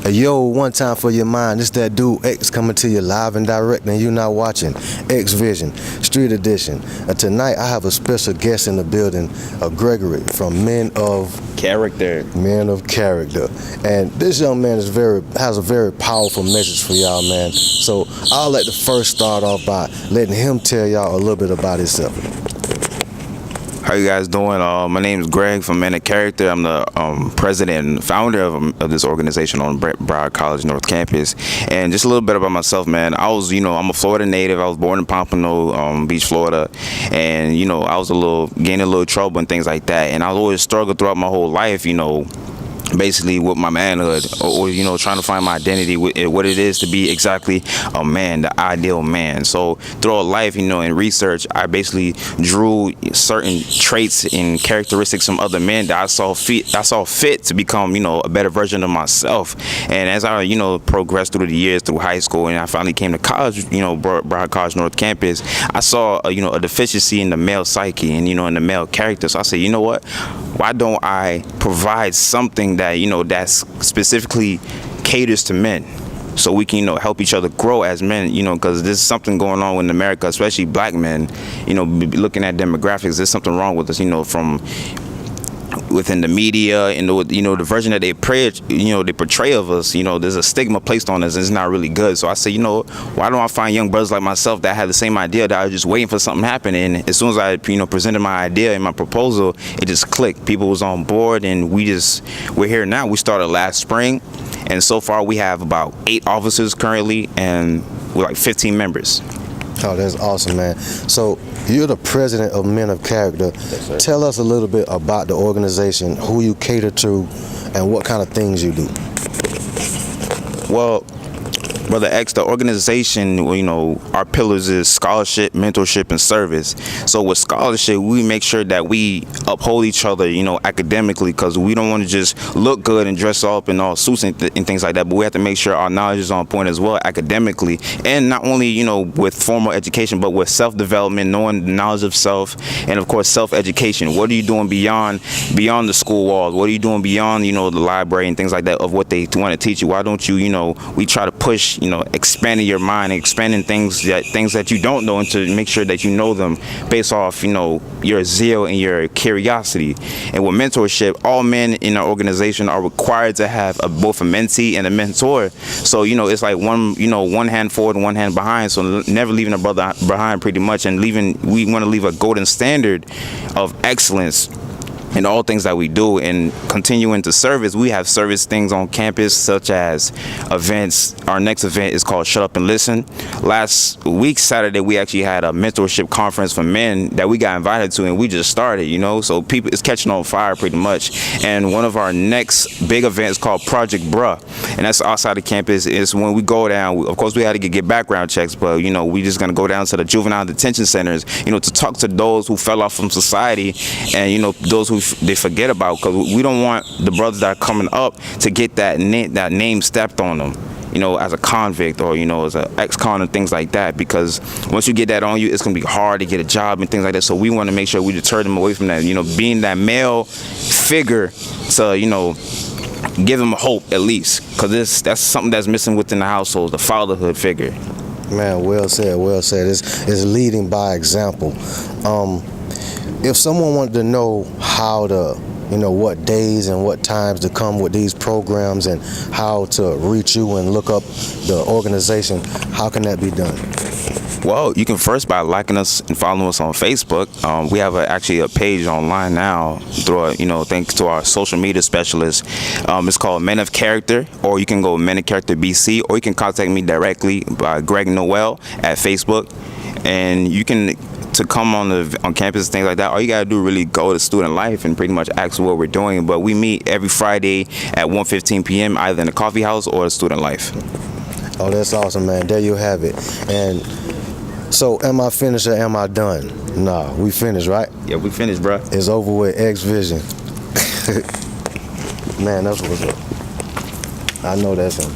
Hey, yo, one time for your mind, it's that dude X coming to you live and direct, and you not watching X Vision, Street Edition. Tonight I have a special guest in the building, Gregory from Charicter. Men of Charicter. And this young man has a very powerful message for y'all, man. So I'll let the first start off by letting him tell y'all a little bit about himself. How you guys doing? My name is Greg from Men of Charicter. I'm the president and founder of this organization on Broward College North Campus. And just a little bit about myself, man. I'm a Florida native. I was born in Pompano Beach, Florida. And, I was getting a little trouble and things like that. And I always struggled throughout my whole life, basically with my manhood, or trying to find my identity, what it is to be exactly a man, the ideal man. So throughout life, in research, I basically drew certain traits and characteristics from other men that I saw fit to become a better version of myself. And as I progressed through the years, through high school, and I finally came to college, Broward College North Campus, I saw a deficiency in the male psyche and in the male character. So I said, you know what, why don't I provide something that that's specifically caters to men, so we can help each other grow as men, because there's something going on in America, especially black men. Looking at demographics, there's something wrong with us, from within the media and the version that they portray of us. There's a stigma placed on us, and it's not really good. So I say, why don't I find young brothers like myself that had the same idea, that I was just waiting for something to happen, and as soon as I presented my idea and my proposal, it just clicked. People was on board, and we're here now. We started last spring, and so far we have about 8 officers currently, and we're like 15 members. Oh, that's awesome, man. So you're the president of Men of Charicter. Yes, tell us a little bit about the organization, who you cater to, and what kind of things you do. Well, Brother X, the organization, our pillars is scholarship, mentorship, and service. So with scholarship, we make sure that we uphold each other, academically, because we don't want to just look good and dress up in all suits and things like that, but we have to make sure our knowledge is on point as well academically, and not only, with formal education, but with self-development, knowing the knowledge of self, and of course, self-education. What are you doing beyond the school walls? What are you doing beyond, the library and things like that, of what they want to teach you? Why don't you, we try to push, expanding your mind, expanding things that you don't know, and to make sure that you know them based off, your zeal and your curiosity. And with mentorship, all men in our organization are required to have both a mentee and a mentor. So, it's like one hand forward and one hand behind. So never leaving a brother behind, pretty much, and we want to leave a golden standard of excellence in all things that we do, and continuing to service. We have service things on campus, such as events. Our next event is called Shut Up and Listen. Last week, Saturday, we actually had a mentorship conference for men that we got invited to, and we just started, so people, it's catching on fire pretty much. And one of our next big events is called Project Bruh, and that's outside the campus. Is when we go down, of course we had to get background checks, but we just gonna go down to the juvenile detention centers, to talk to those who fell off from society, and those who they forget about, because we don't want the brothers that are coming up to get that name stepped on them, as a convict, or as an ex-con and things like that, because once you get that on you, it's gonna be hard to get a job and things like that. So we want to make sure we deter them away from that, being that male figure, to give them hope at least, because that's something that's missing within the household, the fatherhood figure. Man, well said, well said. It's leading by example. If someone wanted to know how to, what days and what times to come with these programs, and how to reach you and look up the organization, how can that be done? Well, you can first by liking us and following us on Facebook. We have actually a page online now through, thanks to our social media specialist. It's called Men of Charicter, or you can go Men of Charicter BC, or you can contact me directly by Greg Noel at Facebook, and you can. To come on campus and things like that, all you gotta do really go to Student Life and pretty much ask what we're doing. But we meet every Friday at 1:15 p.m. either in the coffee house or Student Life. Oh, that's awesome, man. There you have it. And so, am I finished or am I done? Nah, we finished, right? Yeah, we finished, bro. It's over with. X Vision. Man, that's what's up. I know that's him.